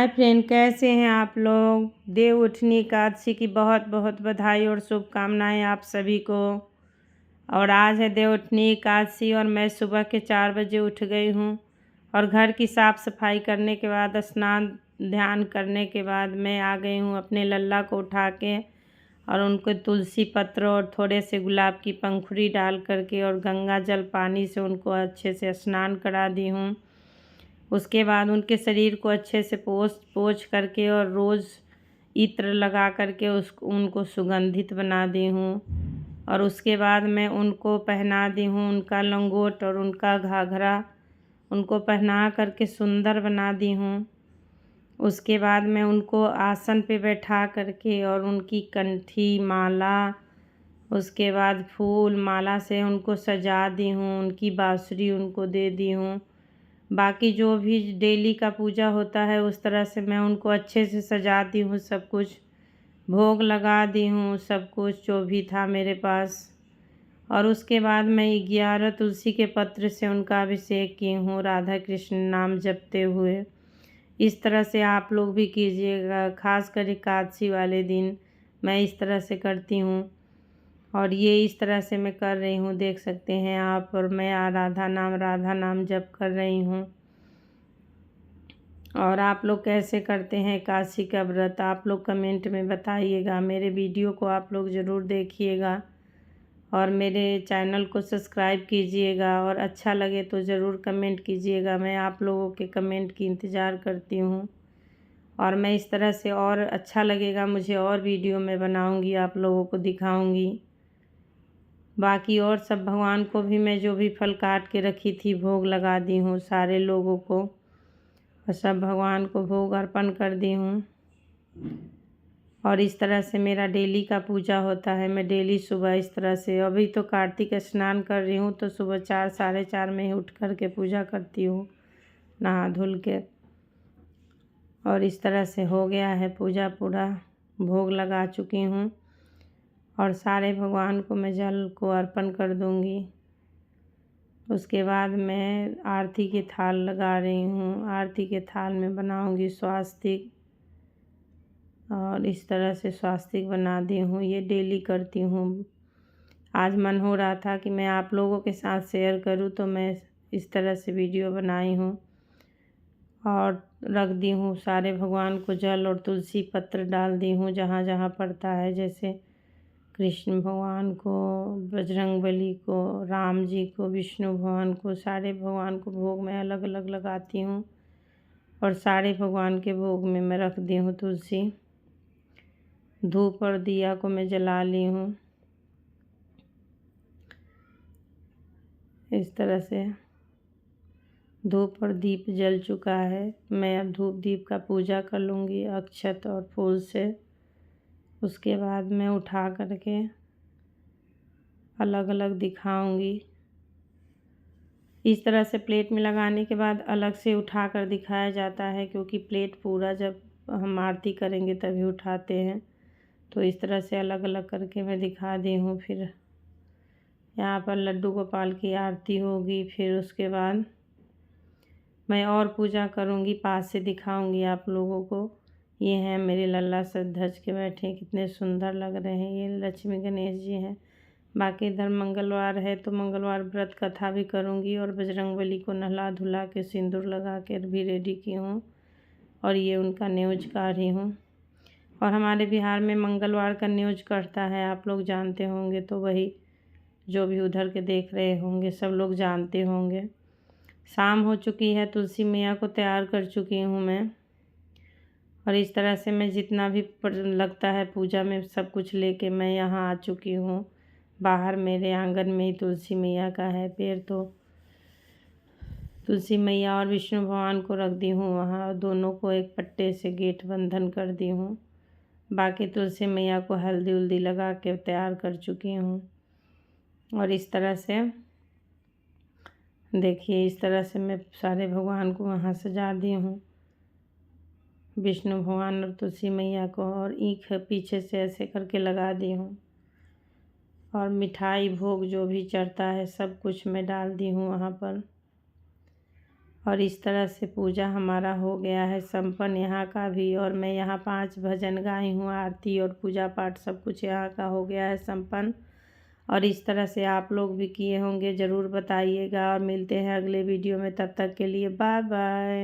Hi friend, कैसे हैं आप लोग। देव उठनी एकादशी की बहुत बहुत बधाई और शुभकामनाएं आप सभी को। और आज है देव उठनी एकादशी और मैं सुबह के 4 बजे उठ गई हूँ। और घर की साफ़ सफाई करने के बाद स्नान ध्यान करने के बाद मैं आ गई हूँ अपने लल्ला को उठा के और उनको तुलसी पत्र और थोड़े से गुलाब की पंखुड़ी डाल करके और गंगा जल पानी से उनको अच्छे से स्नान करा दी हूँ। उसके बाद उनके शरीर को अच्छे से पोंछ करके और रोज़ इत्र लगा करके उनको सुगंधित बना दी हूँ। और उसके बाद मैं उनको पहना दी हूँ उनका लंगोट और उनका घाघरा उनको पहना करके सुंदर बना दी हूँ। उसके बाद मैं उनको आसन पे बैठा करके और उनकी कंठी माला उसके बाद फूल माला से उनको सजा दी हूँ। उनकी बाँसुरी उनको दे दी हूँ। बाकी जो भी डेली का पूजा होता है उस तरह से मैं उनको अच्छे से सजाती हूँ। सब कुछ भोग लगा दी हूँ, सब कुछ जो भी था मेरे पास। और उसके बाद मैं 11 तुलसी के पत्र से उनका अभिषेक की हूँ राधा कृष्ण नाम जपते हुए। इस तरह से आप लोग भी कीजिएगा, खासकर एकादशी वाले दिन मैं इस तरह से करती हूँ। और ये इस तरह से मैं कर रही हूँ, देख सकते हैं आप। और मैं राधा नाम जप कर रही हूँ। और आप लोग कैसे करते हैं एकादशी का व्रत, आप लोग कमेंट में बताइएगा। मेरे वीडियो को आप लोग ज़रूर देखिएगा और मेरे चैनल को सब्सक्राइब कीजिएगा। और अच्छा लगे तो ज़रूर कमेंट कीजिएगा, मैं आप लोगों के कमेंट की इंतज़ार करती हूँ। और मैं इस तरह से और अच्छा लगेगा मुझे और वीडियो में बनाऊँगी, आप लोगों को दिखाऊँगी। बाकी और सब भगवान को भी मैं जो भी फल काट के रखी थी भोग लगा दी हूँ सारे लोगों को, और सब भगवान को भोग अर्पण कर दी हूँ। और इस तरह से मेरा डेली का पूजा होता है। मैं डेली सुबह इस तरह से, अभी तो कार्तिक स्नान कर रही हूँ तो सुबह 4 साढ़े 4 में ही उठ कर के पूजा करती हूँ नहा धुल के। और इस तरह से हो गया है पूजा, पूरा भोग लगा चुकी हूँ। और सारे भगवान को मैं जल को अर्पण कर दूँगी। उसके बाद मैं आरती के थाल लगा रही हूँ। आरती के थाल में बनाऊँगी स्वास्तिक, और इस तरह से स्वास्तिक बना दी हूँ। ये डेली करती हूँ। आज मन हो रहा था कि मैं आप लोगों के साथ शेयर करूँ तो मैं इस तरह से वीडियो बनाई हूँ। और रख दी हूँ सारे भगवान को जल और तुलसी पत्र डाल दी हूँ जहाँ जहाँ पड़ता है, जैसे कृष्ण भगवान को, बजरंगबली को, राम जी को, विष्णु भगवान को, सारे भगवान को भोग मैं अलग अलग लगाती हूँ। और सारे भगवान के भोग में मैं रख दी हूँ तुलसी। धूप और दिया को मैं जला ली हूँ। इस तरह से धूप और दीप जल चुका है। मैं अब धूप दीप का पूजा कर लूँगी अक्षत और फूल से। उसके बाद मैं उठा करके अलग अलग दिखाऊंगी। इस तरह से प्लेट में लगाने के बाद अलग से उठा कर दिखाया जाता है, क्योंकि प्लेट पूरा जब हम आरती करेंगे तभी उठाते हैं। तो इस तरह से अलग अलग करके मैं दिखा दी हूँ। फिर यहाँ पर लड्डू गोपाल की आरती होगी। फिर उसके बाद मैं और पूजा करूँगी, पास से दिखाऊँगी आप लोगों को। ये हैं मेरे लल्ला सज धज के बैठे, कितने सुंदर लग रहे हैं। ये लक्ष्मी गणेश जी हैं। बाकी इधर मंगलवार है तो मंगलवार व्रत कथा भी करूँगी। और बजरंगबली को नहला धुला के सिंदूर लगा कर भी रेडी की हूँ। और ये उनका न्योज कर रही हूँ। और हमारे बिहार में मंगलवार का न्योज करता है, आप लोग जानते होंगे। तो वही जो भी उधर के देख रहे होंगे सब लोग जानते होंगे। शाम हो चुकी है, तुलसी मैया को तैयार कर चुकी हूँ मैं। और इस तरह से मैं जितना भी लगता है पूजा में सब कुछ लेके मैं यहाँ आ चुकी हूँ। बाहर मेरे आंगन में ही तुलसी मैया का है पेड़, तो तुलसी मैया और विष्णु भगवान को रख दी हूँ वहाँ। दोनों को एक पट्टे से गेट बंधन कर दी हूँ। बाकी तुलसी मैया को हल्दी उल्दी लगा के तैयार कर चुकी हूँ। और इस तरह से देखिए, इस तरह से मैं सारे भगवान को वहाँ सजा दी हूँ, विष्णु भगवान और तुलसी मैया को। और ईख पीछे से ऐसे करके लगा दी हूँ। और मिठाई भोग जो भी चढ़ता है सब कुछ मैं डाल दी हूँ वहाँ पर। और इस तरह से पूजा हमारा हो गया है संपन्न यहाँ का भी। और मैं यहाँ 5 भजन गाई हूँ, आरती और पूजा पाठ सब कुछ यहाँ का हो गया है संपन्न। और इस तरह से आप लोग भी किए होंगे, ज़रूर बताइएगा। और मिलते हैं अगले वीडियो में, तब तक के लिए बाय बाय।